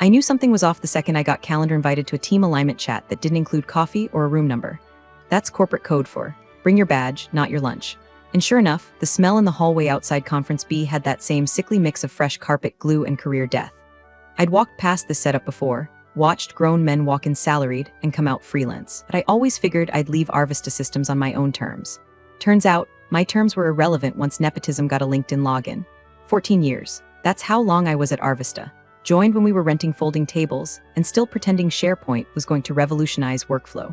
I knew something was off the second I got calendar invited to a team alignment chat that didn't include coffee or a room number. That's corporate code for bring your badge, not your lunch. And sure enough, the smell in the hallway outside Conference B had that same sickly mix of fresh carpet, glue, and career death. I'd walked past this setup before, watched grown men walk in salaried and come out freelance, but I always figured I'd leave Arvista Systems on my own terms. Turns out, my terms were irrelevant once nepotism got a LinkedIn login. 14 years. That's how long I was at Arvista. Joined when we were renting folding tables, and still pretending SharePoint was going to revolutionize workflow.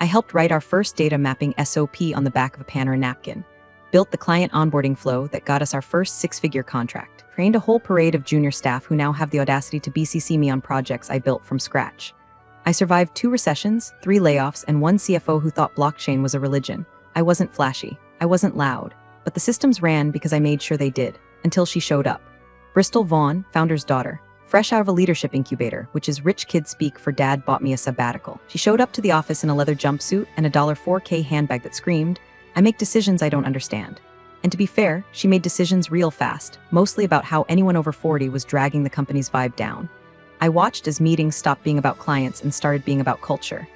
I helped write our first data mapping SOP on the back of a Panerai napkin. Built the client onboarding flow that got us our first six-figure contract. Trained a whole parade of junior staff who now have the audacity to BCC me on projects I built from scratch. I survived 2 recessions, 3 layoffs, and 1 CFO who thought blockchain was a religion. I wasn't flashy. I wasn't loud. But the systems ran because I made sure they did. Until she showed up. Bristol Vaughn, founder's daughter. Fresh out of a leadership incubator, which is rich kid speak for dad bought me a sabbatical. She showed up to the office in a leather jumpsuit and a $4K handbag that screamed, I make decisions I don't understand. And to be fair, she made decisions real fast, mostly about how anyone over 40 was dragging the company's vibe down. I watched as meetings stopped being about clients and started being about culture.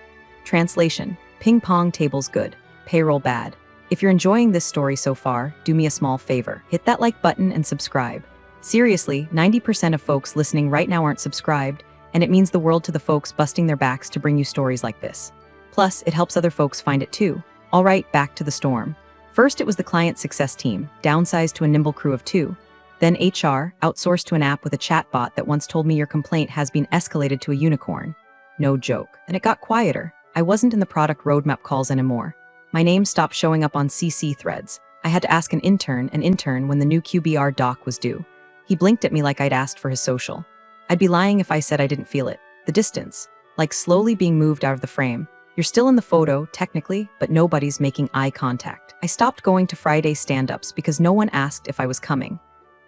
Translation: ping pong tables good, payroll bad. If you're enjoying this story so far, do me a small favor. Hit that like button and subscribe. Seriously, 90% of folks listening right now aren't subscribed, and it means the world to the folks busting their backs to bring you stories like this. Plus, it helps other folks find it too. All right, back to the storm. First, it was the client success team, downsized to a nimble crew of 2. Then HR, outsourced to an app with a chatbot that once told me your complaint has been escalated to a unicorn. No joke. And it got quieter. I wasn't in the product roadmap calls anymore. My name stopped showing up on CC threads. I had to ask an intern when the new QBR doc was due. He blinked at me like I'd asked for his social. I'd be lying if I said I didn't feel it. The distance. Like slowly being moved out of the frame. You're still in the photo, technically, but nobody's making eye contact. I stopped going to Friday stand-ups because no one asked if I was coming.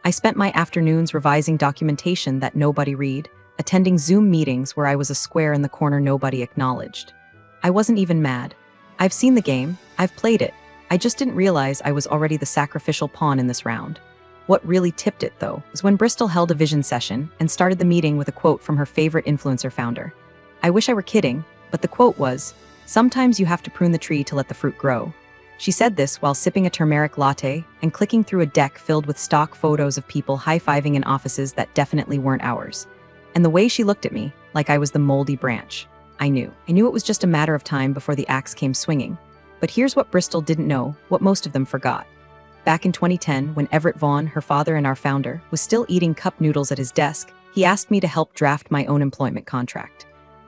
I spent my afternoons revising documentation that nobody read, attending Zoom meetings where I was a square in the corner nobody acknowledged. I wasn't even mad. I've seen the game, I've played it. I just didn't realize I was already the sacrificial pawn in this round. What really tipped it, though, was when Bristol held a vision session and started the meeting with a quote from her favorite influencer founder. I wish I were kidding, but the quote was, "Sometimes you have to prune the tree to let the fruit grow." She said this while sipping a turmeric latte and clicking through a deck filled with stock photos of people high-fiving in offices that definitely weren't ours. And the way she looked at me, like I was the moldy branch. I knew it was just a matter of time before the axe came swinging. But here's what Bristol didn't know, what most of them forgot. Back in 2010, when Everett Vaughn, her father and our founder, was still eating cup noodles at his desk, he asked me to help draft my own employment contract.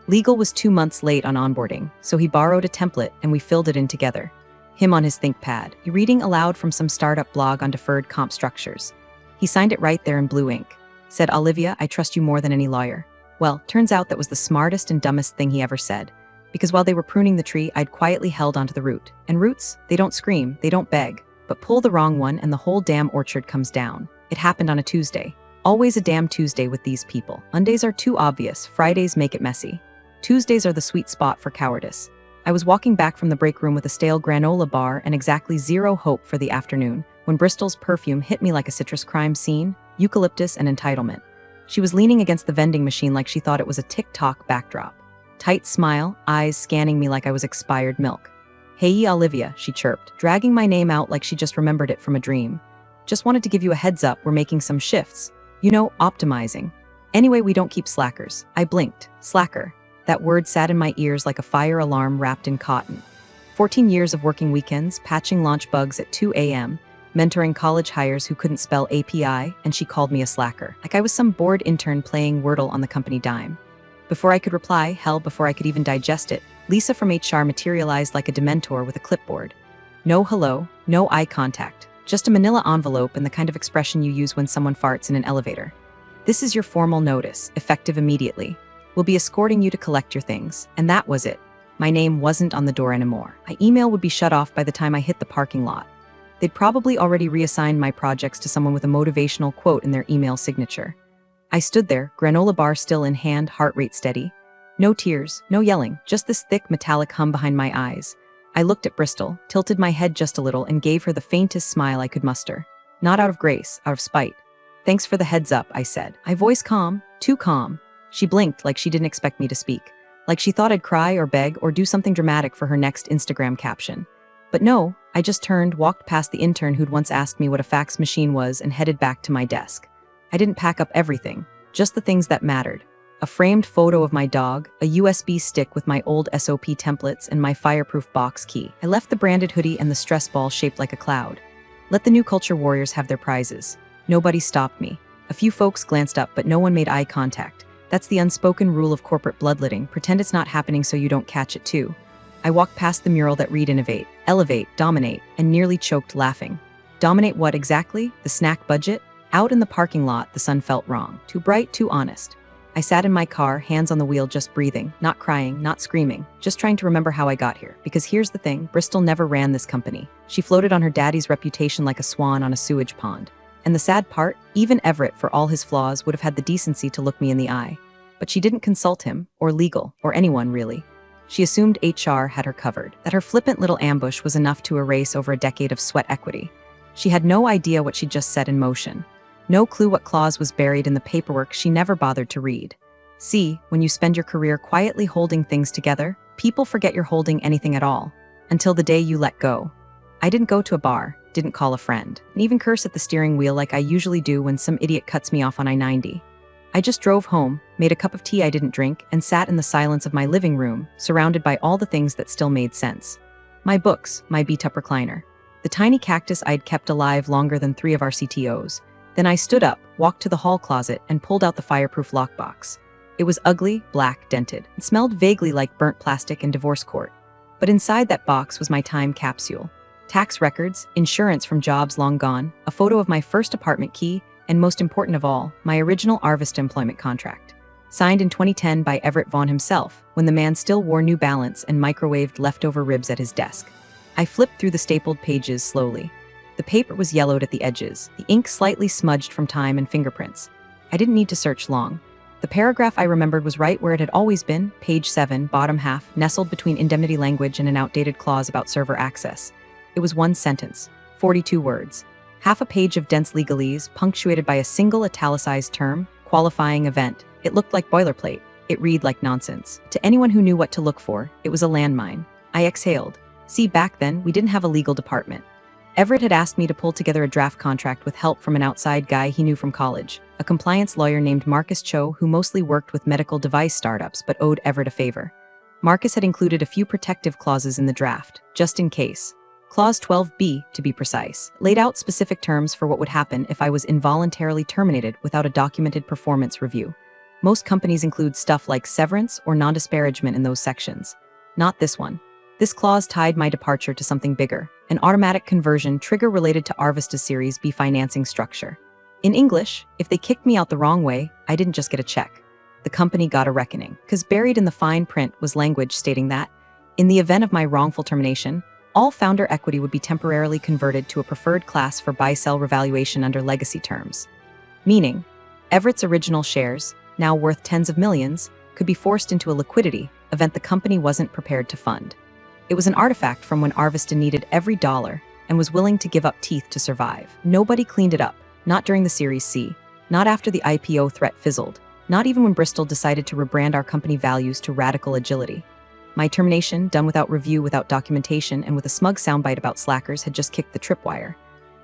Legal was 2 months late on onboarding, so he borrowed a template and we filled it in together. Him on his ThinkPad, reading aloud from some startup blog on deferred comp structures. He signed it right there in blue ink. Said, "Olivia, I trust you more than any lawyer." Well, turns out that was the smartest and dumbest thing he ever said. Because while they were pruning the tree, I'd quietly held onto the root. And roots, they don't scream, they don't beg. But pull the wrong one and the whole damn orchard comes down. It happened on a Tuesday. Always a damn Tuesday with these people. Mondays are too obvious, Fridays make it messy. Tuesdays are the sweet spot for cowardice. I was walking back from the break room with a stale granola bar and exactly zero hope for the afternoon, when Bristol's perfume hit me like a citrus crime scene, eucalyptus and entitlement. She was leaning against the vending machine like she thought it was a TikTok backdrop. Tight smile, eyes scanning me like I was expired milk. "Hey, Olivia," she chirped, dragging my name out like she just remembered it from a dream. "Just wanted to give you a heads up, we're making some shifts. You know, optimizing. Anyway, we don't keep slackers." I blinked. Slacker. That word sat in my ears like a fire alarm wrapped in cotton. 14 years of working weekends, patching launch bugs at 2 a.m., mentoring college hires who couldn't spell API, and she called me a slacker. Like I was some bored intern playing Wordle on the company dime. Before I could reply, hell, before I could even digest it, Lisa from HR materialized like a dementor with a clipboard. No hello, no eye contact, just a manila envelope and the kind of expression you use when someone farts in an elevator. "This is your formal notice, effective immediately. We'll be escorting you to collect your things." And that was it. My name wasn't on the door anymore. My email would be shut off by the time I hit the parking lot. They'd probably already reassigned my projects to someone with a motivational quote in their email signature. I stood there, granola bar still in hand, heart rate steady. No tears, no yelling, just this thick metallic hum behind my eyes. I looked at Bristol, tilted my head just a little, and gave her the faintest smile I could muster. Not out of grace, out of spite. "Thanks for the heads up," I said. My voice calm, too calm. She blinked like she didn't expect me to speak, like she thought I'd cry or beg or do something dramatic for her next Instagram caption. But no, I just turned, walked past the intern who'd once asked me what a fax machine was, and headed back to my desk. I didn't pack up everything, just the things that mattered. A framed photo of my dog, a USB stick with my old SOP templates, and my fireproof box key. I left the branded hoodie and the stress ball shaped like a cloud. Let the new culture warriors have their prizes. Nobody stopped me. A few folks glanced up, but no one made eye contact. That's the unspoken rule of corporate bloodletting. Pretend it's not happening so you don't catch it too. I walked past the mural that read innovate, elevate, dominate, and nearly choked laughing. Dominate what exactly? The snack budget? Out in the parking lot, the sun felt wrong. Too bright, too honest. I sat in my car, hands on the wheel, just breathing, not crying, not screaming, just trying to remember how I got here. Because here's the thing, Bristol never ran this company. She floated on her daddy's reputation like a swan on a sewage pond. And the sad part, even Everett, for all his flaws, would have had the decency to look me in the eye. But she didn't consult him, or legal, or anyone really. She assumed HR had her covered, that her flippant little ambush was enough to erase over a decade of sweat equity. She had no idea what she'd just set in motion. No clue what clause was buried in the paperwork she never bothered to read. See, when you spend your career quietly holding things together, people forget you're holding anything at all, until the day you let go. I didn't go to a bar, didn't call a friend, and even curse at the steering wheel like I usually do when some idiot cuts me off on I-90. I just drove home, made a cup of tea I didn't drink, and sat in the silence of my living room, surrounded by all the things that still made sense. My books, my beat-up recliner, the tiny cactus I'd kept alive longer than 3 of our CTOs. Then I stood up, walked to the hall closet, and pulled out the fireproof lockbox. It was ugly, black, dented, and smelled vaguely like burnt plastic and divorce court. But inside that box was my time capsule. Tax records, insurance from jobs long gone, a photo of my first apartment key, and most important of all, my original Arvista employment contract. Signed in 2010 by Everett Vaughn himself, when the man still wore New Balance and microwaved leftover ribs at his desk. I flipped through the stapled pages slowly. The paper was yellowed at the edges, the ink slightly smudged from time and fingerprints. I didn't need to search long. The paragraph I remembered was right where it had always been, page 7, bottom half, nestled between indemnity language and an outdated clause about server access. It was one sentence, 42 words. Half a page of dense legalese, punctuated by a single italicized term, qualifying event. It looked like boilerplate. It read like nonsense. To anyone who knew what to look for, it was a landmine. I exhaled. See, back then, we didn't have a legal department. Everett had asked me to pull together a draft contract with help from an outside guy he knew from college, a compliance lawyer named Marcus Cho who mostly worked with medical device startups but owed Everett a favor. Marcus had included a few protective clauses in the draft, just in case. Clause 12B, to be precise, laid out specific terms for what would happen if I was involuntarily terminated without a documented performance review. Most companies include stuff like severance or non-disparagement in those sections. Not this one. This clause tied my departure to something bigger, an automatic conversion trigger related to Arvista's Series B financing structure. In English, if they kicked me out the wrong way, I didn't just get a check. The company got a reckoning, because buried in the fine print was language stating that, in the event of my wrongful termination, all founder equity would be temporarily converted to a preferred class for buy-sell revaluation under legacy terms. Meaning, Everett's original shares, now worth tens of millions, could be forced into a liquidity event the company wasn't prepared to fund. It was an artifact from when Arvista needed every dollar and was willing to give up teeth to survive. Nobody cleaned it up, not during the Series C, not after the IPO threat fizzled, not even when Bristol decided to rebrand our company values to radical agility. My termination, done without review, without documentation, and with a smug soundbite about slackers, had just kicked the tripwire.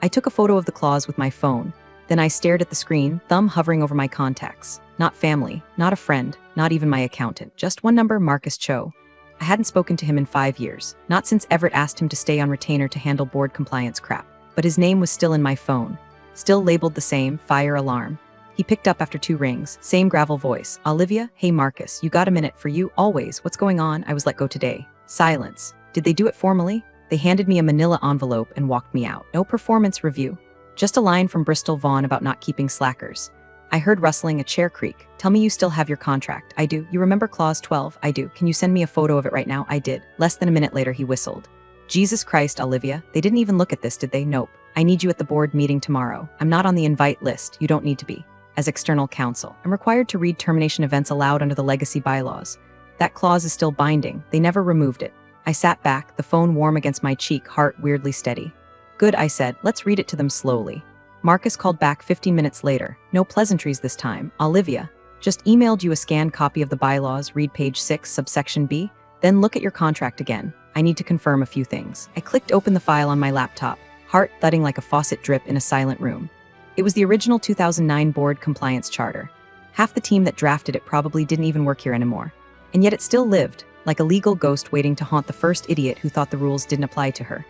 I took a photo of the clause with my phone, then I stared at the screen, thumb hovering over my contacts. Not family, not a friend, not even my accountant, just one number, Marcus Cho. I hadn't spoken to him in 5 years, not since Everett asked him to stay on retainer to handle board compliance crap, but his name was still in my phone, still labeled the same, fire alarm. He picked up after 2 rings, same gravel voice. Olivia, hey Marcus, you got a minute? For you, always. What's going on? I was let go today. Silence. Did they do it formally? They handed me a manila envelope and walked me out. No performance review. Just a line from Bristol Vaughn about not keeping slackers. I heard rustling, a chair creak. Tell me you still have your contract. I do. You remember clause 12? I do. Can you send me a photo of it right now? I did. Less than a minute later, he whistled. Jesus Christ, Olivia. They didn't even look at this, did they? Nope. I need you at the board meeting tomorrow. I'm not on the invite list. You don't need to be. As external counsel, I'm required to read termination events allowed under the legacy bylaws. That clause is still binding. They never removed it. I sat back, the phone warm against my cheek, heart weirdly steady. Good, I said. Let's read it to them slowly. Marcus called back 15 minutes later. No pleasantries this time. Olivia, Just emailed you a scanned copy of the bylaws, read page 6, subsection B, then look at your contract again. I need to confirm a few things. I clicked open the file on my laptop, heart thudding like a faucet drip in a silent room. It was the original 2009 board compliance charter. Half the team that drafted it probably didn't even work here anymore. And yet it still lived, like a legal ghost waiting to haunt the first idiot who thought the rules didn't apply to her.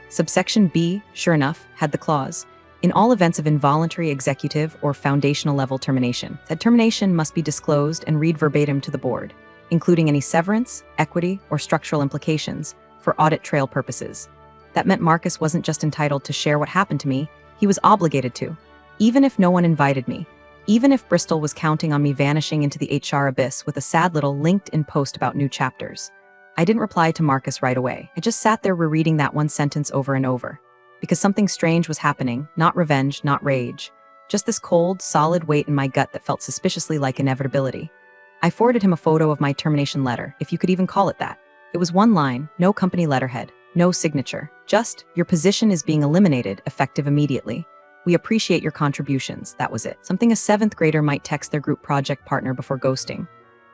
Subsection B, sure enough, had the clause, in all events of involuntary executive or foundational level termination, that termination must be disclosed and read verbatim to the board, including any severance, equity, or structural implications for audit trail purposes. That meant Marcus wasn't just entitled to share what happened to me, he was obligated to, even if no one invited me, even if Bristol was counting on me vanishing into the HR abyss with a sad little LinkedIn post about new chapters. I didn't reply to Marcus right away. I just sat there rereading that one sentence over and over. Because something strange was happening, not revenge, not rage. Just this cold, solid weight in my gut that felt suspiciously like inevitability. I forwarded him a photo of my termination letter, if you could even call it that. It was one line, no company letterhead, no signature. Just, your position is being eliminated, effective immediately. We appreciate your contributions, that was it. Something a 7th grader might text their group project partner before ghosting.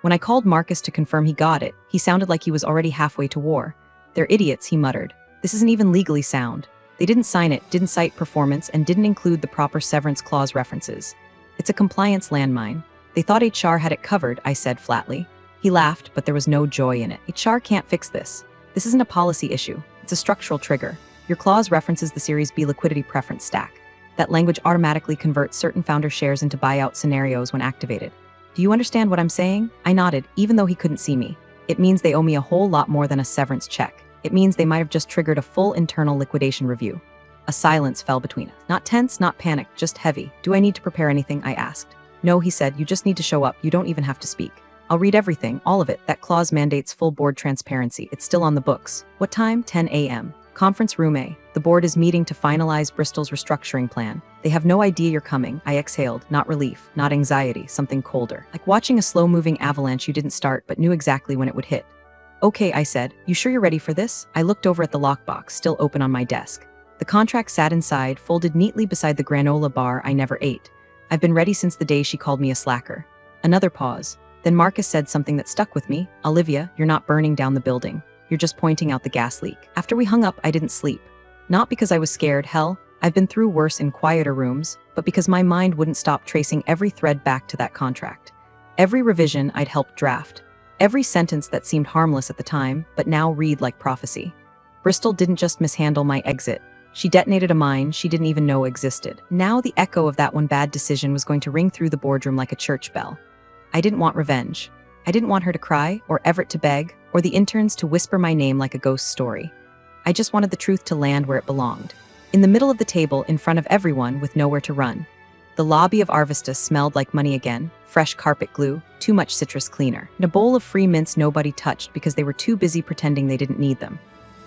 When I called Marcus to confirm he got it, he sounded like he was already halfway to war. They're idiots, he muttered. This isn't even legally sound. They didn't sign it, didn't cite performance, and didn't include the proper severance clause references. It's a compliance landmine. They thought HR had it covered, I said flatly. He laughed, but there was no joy in it. HR can't fix this. This isn't a policy issue. It's a structural trigger. Your clause references the Series B liquidity preference stack. That language automatically converts certain founder shares into buyout scenarios when activated. Do you understand what I'm saying? I nodded, even though he couldn't see me. It means they owe me a whole lot more than a severance check. It means they might have just triggered a full internal liquidation review. A silence fell between us. Not tense, not panic, just heavy. Do I need to prepare anything? I asked. No, he said, you just need to show up. You don't even have to speak. I'll read everything, all of it. That clause mandates full board transparency. It's still on the books. What time? 10 a.m. Conference room A. The board is meeting to finalize Bristol's restructuring plan. They have no idea you're coming. I exhaled, not relief, not anxiety, something colder. Like watching a slow-moving avalanche you didn't start but knew exactly when it would hit. Okay, I said. You sure you're ready for this? I looked over at the lockbox, still open on my desk. The contract sat inside, folded neatly beside the granola bar I never ate. I've been ready since the day she called me a slacker. Another pause. Then Marcus said something that stuck with me. Olivia, you're not burning down the building. You're just pointing out the gas leak. After we hung up, I didn't sleep. Not because I was scared, hell, I've been through worse in quieter rooms, but because my mind wouldn't stop tracing every thread back to that contract. Every revision I'd helped draft. Every sentence that seemed harmless at the time, but now read like prophecy. Bristol didn't just mishandle my exit. She detonated a mine she didn't even know existed. Now the echo of that one bad decision was going to ring through the boardroom like a church bell. I didn't want revenge. I didn't want her to cry, or Everett to beg, or the interns to whisper my name like a ghost story. I just wanted the truth to land where it belonged. In the middle of the table, in front of everyone, with nowhere to run. The lobby of Arvista smelled like money again, fresh carpet glue, too much citrus cleaner, and a bowl of free mints nobody touched because they were too busy pretending they didn't need them.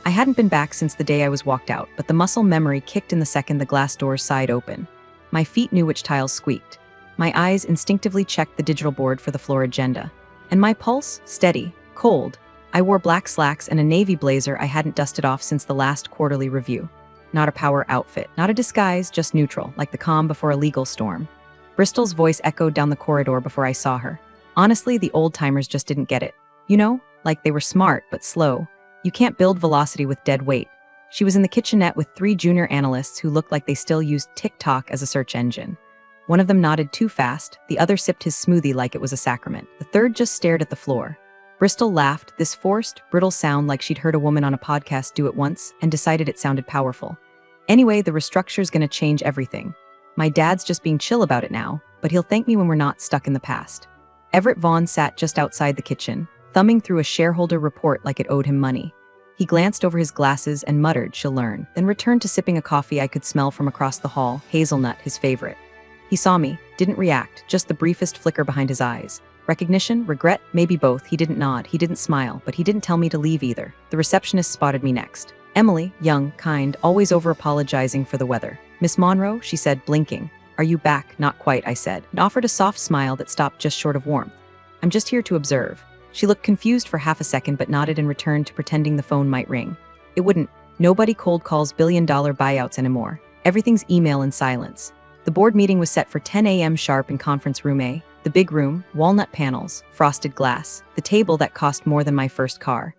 I hadn't been back since the day I was walked out, but the muscle memory kicked in the second the glass doors sighed open. My feet knew which tiles squeaked. My eyes instinctively checked the digital board for the floor agenda. And my pulse, steady, cold. I wore black slacks and a navy blazer I hadn't dusted off since the last quarterly review. Not a power outfit, not a disguise, just neutral, like the calm before a legal storm. Bristol's voice echoed down the corridor before I saw her. Honestly, the old-timers just didn't get it. You know, like they were smart, but slow. You can't build velocity with dead weight. She was in the kitchenette with 3 junior analysts who looked like they still used TikTok as a search engine. One of them nodded too fast, the other sipped his smoothie like it was a sacrament. The third just stared at the floor. Bristol laughed, this forced, brittle sound like she'd heard a woman on a podcast do it once and decided it sounded powerful. Anyway, the restructure's gonna change everything. My dad's just being chill about it now, but he'll thank me when we're not stuck in the past. Everett Vaughn sat just outside the kitchen, thumbing through a shareholder report like it owed him money. He glanced over his glasses and muttered, she'll learn, then returned to sipping a coffee I could smell from across the hall, hazelnut, his favorite. He saw me, didn't react, just the briefest flicker behind his eyes. Recognition? Regret? Maybe both. He didn't nod, he didn't smile, but he didn't tell me to leave either. The receptionist spotted me next. Emily, young, kind, always over-apologizing for the weather. Miss Monroe, she said, blinking. Are you back? Not quite, I said, and offered a soft smile that stopped just short of warmth. I'm just here to observe. She looked confused for half a second but nodded and returned to pretending the phone might ring. It wouldn't. Nobody cold calls billion-dollar buyouts anymore. Everything's email and silence. The board meeting was set for 10 a.m. sharp in conference room A. The big room, walnut panels, frosted glass, the table that cost more than my first car.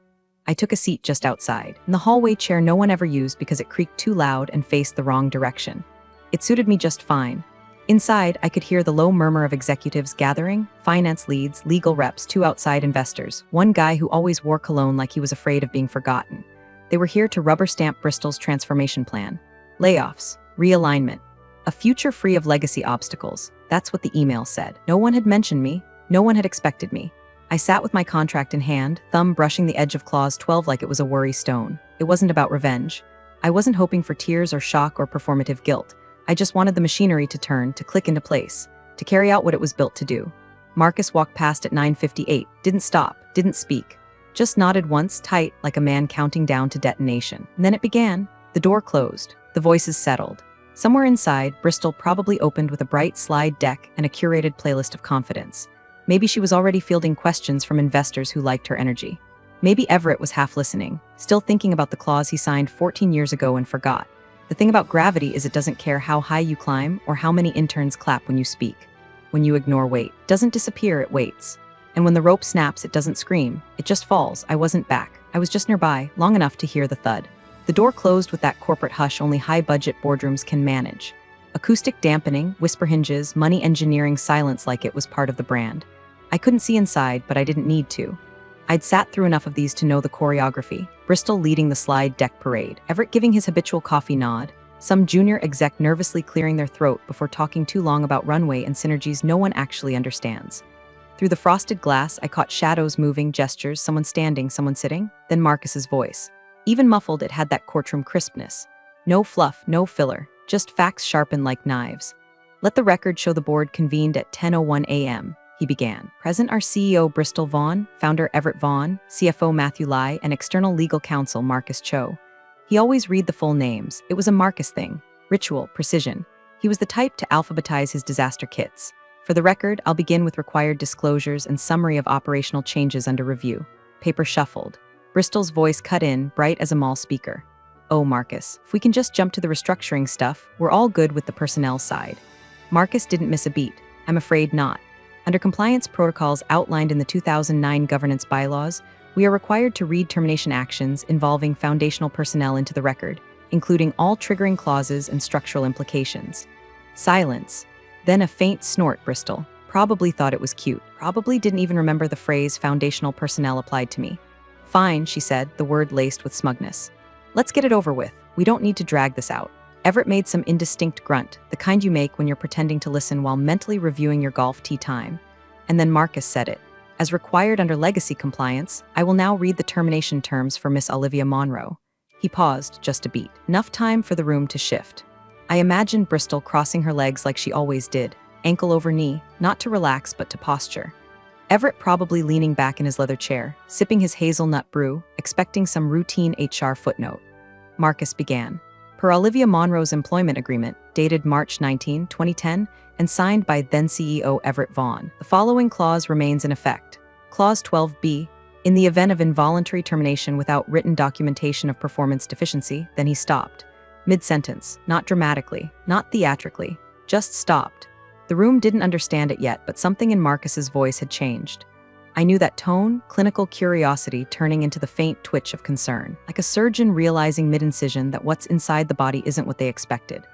I took a seat just outside, in the hallway chair no one ever used because it creaked too loud and faced the wrong direction. It suited me just fine. Inside, I could hear the low murmur of executives gathering, finance leads, legal reps, two outside investors, one guy who always wore cologne like he was afraid of being forgotten. They were here to rubber stamp Bristol's transformation plan. Layoffs, realignment, a future free of legacy obstacles. That's what the email said. No one had mentioned me. No one had expected me. I sat with my contract in hand, thumb brushing the edge of Clause 12 like it was a worry stone. It wasn't about revenge. I wasn't hoping for tears or shock or performative guilt. I just wanted the machinery to turn, to click into place, to carry out what it was built to do. Marcus walked past at 9:58, didn't stop, didn't speak. Just nodded once, tight, like a man counting down to detonation. And then it began. The door closed. The voices settled. Somewhere inside, Bristol probably opened with a bright slide deck and a curated playlist of confidence. Maybe she was already fielding questions from investors who liked her energy. Maybe Everett was half listening, still thinking about the clause he signed 14 years ago and forgot. The thing about gravity is it doesn't care how high you climb or how many interns clap when you speak. When you ignore weight, it doesn't disappear, it waits. And when the rope snaps, it doesn't scream. It just falls. I wasn't back. I was just nearby, long enough to hear the thud. The door closed with that corporate hush only high-budget boardrooms can manage. Acoustic dampening, whisper hinges, money engineering silence like it was part of the brand. I couldn't see inside, but I didn't need to. I'd sat through enough of these to know the choreography. Bristol leading the slide deck parade, Everett giving his habitual coffee nod, some junior exec nervously clearing their throat before talking too long about runway and synergies no one actually understands. Through the frosted glass, I caught shadows moving, gestures, someone standing, someone sitting, then Marcus's voice. Even muffled, it had that courtroom crispness. No fluff, no filler, just facts sharpened like knives. Let the record show the board convened at 10:01 a.m., he began. Present are CEO Bristol Vaughn, founder Everett Vaughn, CFO Matthew Lai, and external legal counsel Marcus Cho. He always read the full names. It was a Marcus thing. Ritual, precision. He was the type to alphabetize his disaster kits. For the record, I'll begin with required disclosures and summary of operational changes under review. Paper shuffled. Bristol's voice cut in, bright as a mall speaker. Oh, Marcus, if we can just jump to the restructuring stuff, we're all good with the personnel side. Marcus didn't miss a beat. I'm afraid not. Under compliance protocols outlined in the 2009 governance bylaws, we are required to read termination actions involving foundational personnel into the record, including all triggering clauses and structural implications. Silence. Then a faint snort. Bristol probably thought it was cute, probably didn't even remember the phrase foundational personnel applied to me. Fine, she said, the word laced with smugness. Let's get it over with. We don't need to drag this out. Everett made some indistinct grunt, the kind you make when you're pretending to listen while mentally reviewing your golf tee time. And then Marcus said it. As required under legacy compliance, I will now read the termination terms for Miss Olivia Monroe. He paused just a beat, enough time for the room to shift. I imagined Bristol crossing her legs like she always did, ankle over knee, not to relax but to posture. Everett probably leaning back in his leather chair, sipping his hazelnut brew, expecting some routine HR footnote. Marcus began. Per Olivia Monroe's employment agreement, dated March 19, 2010, and signed by then-CEO Everett Vaughn, the following clause remains in effect. Clause 12b, in the event of involuntary termination without written documentation of performance deficiency, then he stopped. Mid-sentence, not dramatically, not theatrically, just stopped. The room didn't understand it yet, but something in Marcus's voice had changed. I knew that tone, clinical curiosity turning into the faint twitch of concern, like a surgeon realizing mid-incision that what's inside the body isn't what they expected.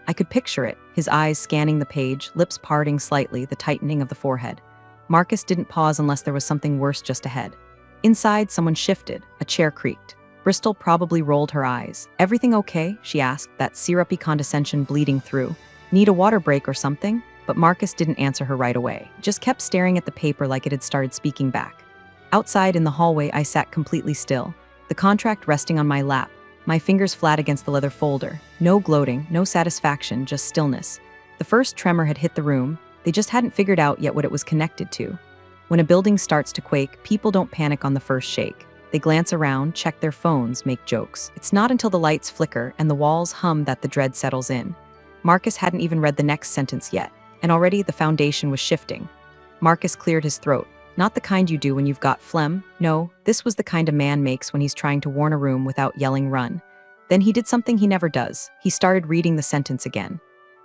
I could picture it, his eyes scanning the page, lips parting slightly, the tightening of the forehead. Marcus didn't pause unless there was something worse just ahead. Inside, someone shifted, a chair creaked. Bristol probably rolled her eyes. Everything okay? She asked, that syrupy condescension bleeding through. Need a water break or something? But Marcus didn't answer her right away, just kept staring at the paper like it had started speaking back. Outside in the hallway, I sat completely still, the contract resting on my lap, my fingers flat against the leather folder. No gloating, no satisfaction, just stillness. The first tremor had hit the room, they just hadn't figured out yet what it was connected to. When a building starts to quake, people don't panic on the first shake. They glance around, check their phones, make jokes. It's not until the lights flicker and the walls hum that the dread settles in. Marcus hadn't even read the next sentence yet. And already the foundation was shifting. Marcus cleared his throat. Not the kind you do when you've got phlegm. No, this was the kind a man makes when he's trying to warn a room without yelling run. Then he did something he never does. He started reading the sentence again.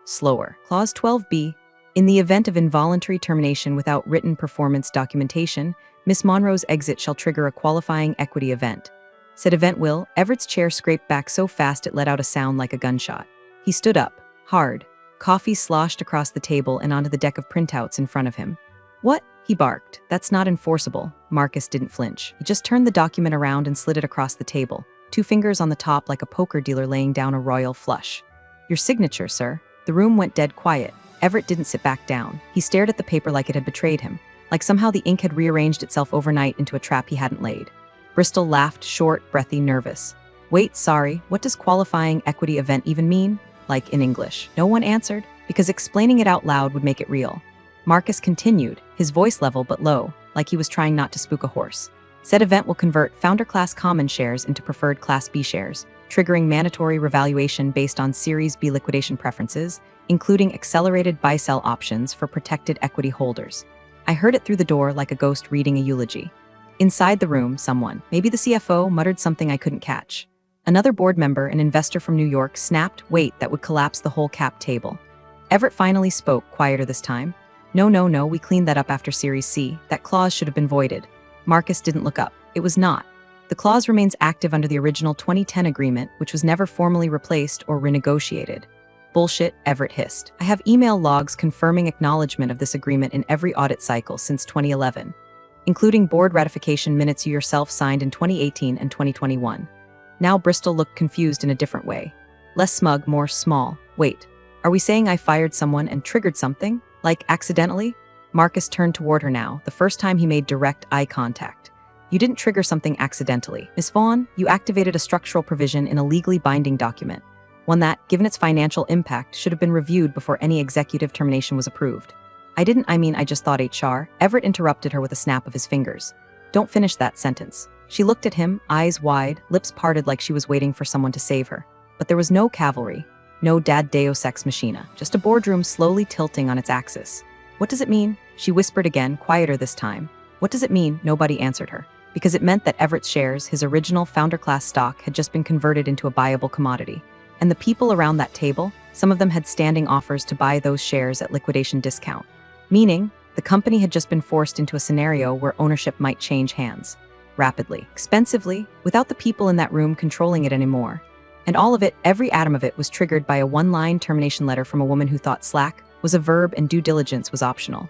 Slower. Clause 12b. In the event of involuntary termination without written performance documentation, Miss Monroe's exit shall trigger a qualifying equity event. Said event will, Everett's chair scraped back so fast it let out a sound like a gunshot. He stood up, hard. Coffee sloshed across the table and onto the deck of printouts in front of him. What? He barked. That's not enforceable. Marcus didn't flinch. He just turned the document around and slid it across the table, 2 fingers on the top like a poker dealer laying down a royal flush. Your signature, sir. The room went dead quiet. Everett didn't sit back down. He stared at the paper like it had betrayed him, like somehow the ink had rearranged itself overnight into a trap he hadn't laid. Bristol laughed, short, breathy, nervous. Wait, sorry, what does qualifying equity event even mean? Like in English. No one answered, because explaining it out loud would make it real. Marcus continued, his voice level but low, like he was trying not to spook a horse. Said event will convert Founder Class Common shares into Preferred Class B shares, triggering mandatory revaluation based on Series B liquidation preferences, including accelerated buy-sell options for protected equity holders. I heard it through the door like a ghost reading a eulogy. Inside the room, someone, maybe the CFO, muttered something I couldn't catch. Another board member, an investor from New York, snapped, "Wait, that would collapse the whole cap table." Everett finally spoke, quieter this time. No, we cleaned that up after Series C. That clause should have been voided. Marcus didn't look up. It was not. The clause remains active under the original 2010 agreement, which was never formally replaced or renegotiated. Bullshit, Everett hissed. I have email logs confirming acknowledgement of this agreement in every audit cycle since 2011, including board ratification minutes you yourself signed in 2018 and 2021. Now Bristol looked confused in a different way. Less smug, more small. Wait, are we saying I fired someone and triggered something? Like accidentally? Marcus turned toward her now, the first time he made direct eye contact. You didn't trigger something accidentally. Ms. Vaughn, you activated a structural provision in a legally binding document, one that, given its financial impact, should have been reviewed before any executive termination was approved. I just thought HR. Everett interrupted her with a snap of his fingers. Don't finish that sentence. She looked at him, eyes wide, lips parted like she was waiting for someone to save her. But there was no cavalry, no dad deus ex machina, just a boardroom slowly tilting on its axis. What does it mean? She whispered again, quieter this time. What does it mean? Nobody answered her. Because it meant that Everett's shares, his original founder class stock, had just been converted into a buyable commodity. And the people around that table, some of them had standing offers to buy those shares at liquidation discount. Meaning, the company had just been forced into a scenario where ownership might change hands. Rapidly, expensively, without the people in that room controlling it anymore. And all of it, every atom of it, was triggered by a one-line termination letter from a woman who thought slack was a verb and due diligence was optional.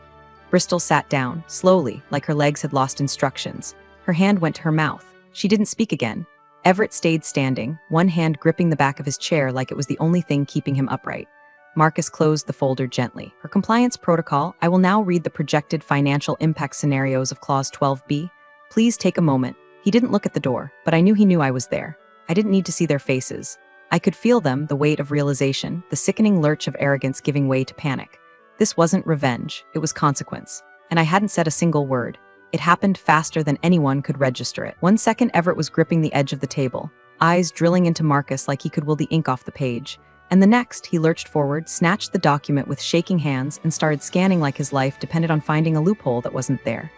Bristol sat down, slowly, like her legs had lost instructions. Her hand went to her mouth. She didn't speak again. Everett stayed standing, one hand gripping the back of his chair like it was the only thing keeping him upright. Marcus closed the folder gently. For compliance protocol, I will now read the projected financial impact scenarios of Clause 12B. Please take a moment. He didn't look at the door, but I knew I was there. I didn't need to see their faces. I could feel them, the weight of realization, the sickening lurch of arrogance giving way to panic. This wasn't revenge, it was consequence. And I hadn't said a single word. It happened faster than anyone could register it. 1 second, Everett was gripping the edge of the table, eyes drilling into Marcus like he could will the ink off the page. And the next, he lurched forward, snatched the document with shaking hands, and started scanning like his life depended on finding a loophole that wasn't there.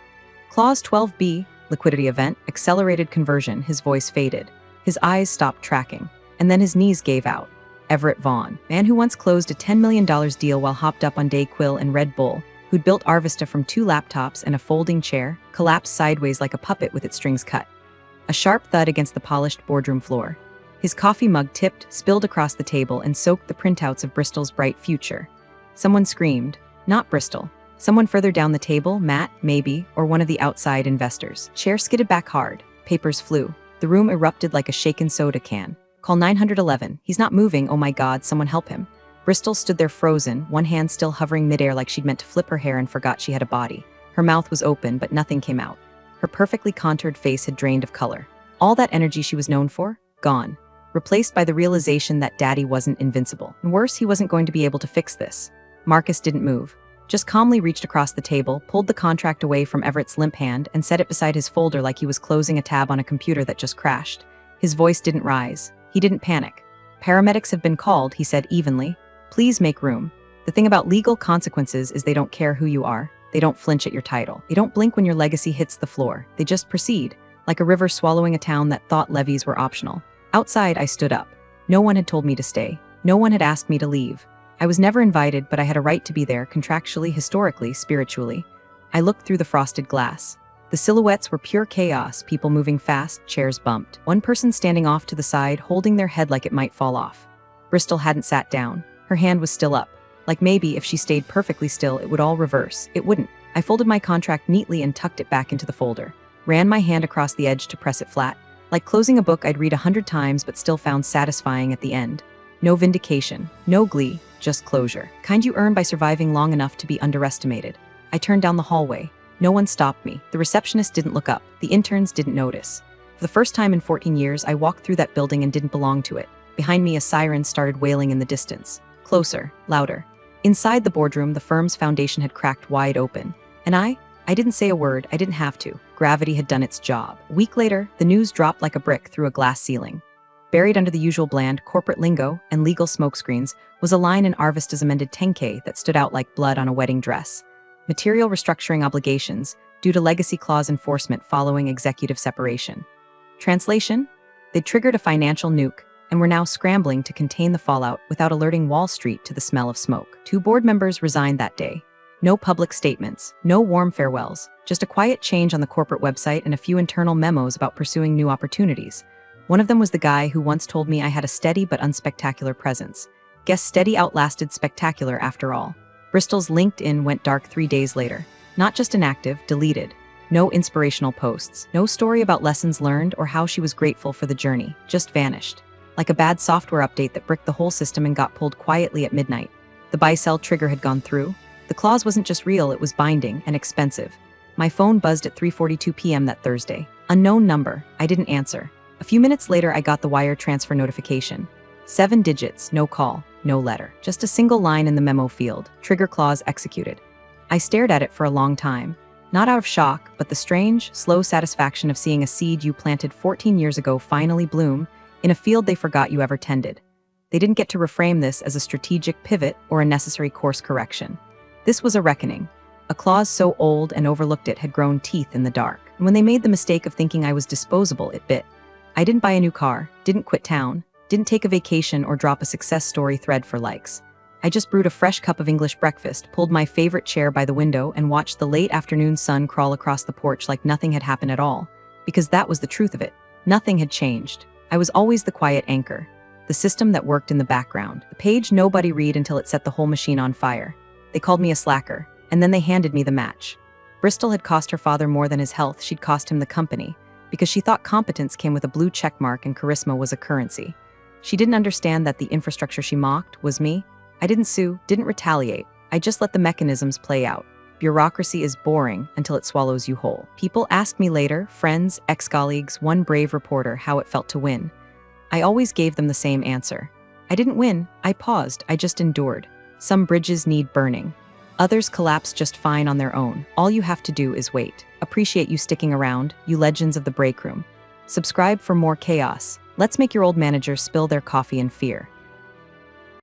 Clause 12B, liquidity event, accelerated conversion. His voice faded. His eyes stopped tracking, and then his knees gave out. Everett Vaughn, man who once closed a $10 million deal while hopped up on Dayquil and Red Bull, who'd built Arvista from 2 laptops and a folding chair, collapsed sideways like a puppet with its strings cut. A sharp thud against the polished boardroom floor. His coffee mug tipped, spilled across the table, and soaked the printouts of Bristol's bright future. Someone screamed. Not Bristol. Someone further down the table, Matt, maybe, or one of the outside investors. Chair skidded back hard. Papers flew. The room erupted like a shaken soda can. Call 911. He's not moving. Oh my God, someone help him. Bristol stood there frozen, one hand still hovering midair like she'd meant to flip her hair and forgot she had a body. Her mouth was open, but nothing came out. Her perfectly contoured face had drained of color. All that energy she was known for, gone. Replaced by the realization that Daddy wasn't invincible. And worse, he wasn't going to be able to fix this. Marcus didn't move. Just calmly reached across the table, pulled the contract away from Everett's limp hand, and set it beside his folder like he was closing a tab on a computer that just crashed. His voice didn't rise. He didn't panic. Paramedics have been called, he said evenly. Please make room. The thing about legal consequences is they don't care who you are. They don't flinch at your title. They don't blink when your legacy hits the floor. They just proceed, like a river swallowing a town that thought levies were optional. Outside, I stood up. No one had told me to stay. No one had asked me to leave. I was never invited, but I had a right to be there, contractually, historically, spiritually. I looked through the frosted glass. The silhouettes were pure chaos, people moving fast, chairs bumped. One person standing off to the side, holding their head like it might fall off. Bristol hadn't sat down. Her hand was still up. Like maybe if she stayed perfectly still, it would all reverse. It wouldn't. I folded my contract neatly and tucked it back into the folder. Ran my hand across the edge to press it flat. Like closing a book I'd read 100 times but still found satisfying at the end. No vindication, no glee, just closure. Kind you earn by surviving long enough to be underestimated. I turned down the hallway. No one stopped me. The receptionist didn't look up. The interns didn't notice. For the first time in 14 years, I walked through that building and didn't belong to it. Behind me, a siren started wailing in the distance. Closer, louder. Inside the boardroom, the firm's foundation had cracked wide open. And I didn't say a word. I didn't have to. Gravity had done its job. A week later, the news dropped like a brick through a glass ceiling. Buried under the usual bland corporate lingo and legal smokescreens was a line in Arvista's amended 10K that stood out like blood on a wedding dress. Material restructuring obligations due to legacy clause enforcement following executive separation. Translation? They'd triggered a financial nuke and were now scrambling to contain the fallout without alerting Wall Street to the smell of smoke. 2 board members resigned that day. No public statements, no warm farewells, just a quiet change on the corporate website and a few internal memos about pursuing new opportunities. One of them was the guy who once told me I had a steady but unspectacular presence. Guess steady outlasted spectacular after all. Bristol's LinkedIn went dark 3 days later. Not just inactive, deleted. No inspirational posts, no story about lessons learned or how she was grateful for the journey, just vanished. Like a bad software update that bricked the whole system and got pulled quietly at midnight. The buy-sell trigger had gone through. The clause wasn't just real, it was binding and expensive. My phone buzzed at 3:42 p.m. that Thursday. Unknown number. I didn't answer. A few minutes later, I got the wire transfer notification. 7 digits, no call, no letter. Just a single line in the memo field. Trigger clause executed. I stared at it for a long time. Not out of shock, but the strange, slow satisfaction of seeing a seed you planted 14 years ago finally bloom in a field they forgot you ever tended. They didn't get to reframe this as a strategic pivot or a necessary course correction. This was a reckoning. A clause so old and overlooked it had grown teeth in the dark. And when they made the mistake of thinking I was disposable, it bit. I didn't buy a new car, didn't quit town, didn't take a vacation or drop a success story thread for likes. I just brewed a fresh cup of English breakfast, pulled my favorite chair by the window, and watched the late afternoon sun crawl across the porch like nothing had happened at all. Because that was the truth of it. Nothing had changed. I was always the quiet anchor. The system that worked in the background. The page nobody read until it set the whole machine on fire. They called me a slacker, and then they handed me the match. Bristol had cost her father more than his health. She'd cost him the company, because she thought competence came with a blue check mark and charisma was a currency. She didn't understand that the infrastructure she mocked was me. I didn't sue, didn't retaliate. I just let the mechanisms play out. Bureaucracy is boring until it swallows you whole. People asked me later, friends, ex-colleagues, one brave reporter, how it felt to win. I always gave them the same answer. I didn't win, I paused, I just endured. Some bridges need burning. Others collapse just fine on their own. All you have to do is wait. Appreciate you sticking around, you legends of the break room. Subscribe for more chaos. Let's make your old managers spill their coffee in fear.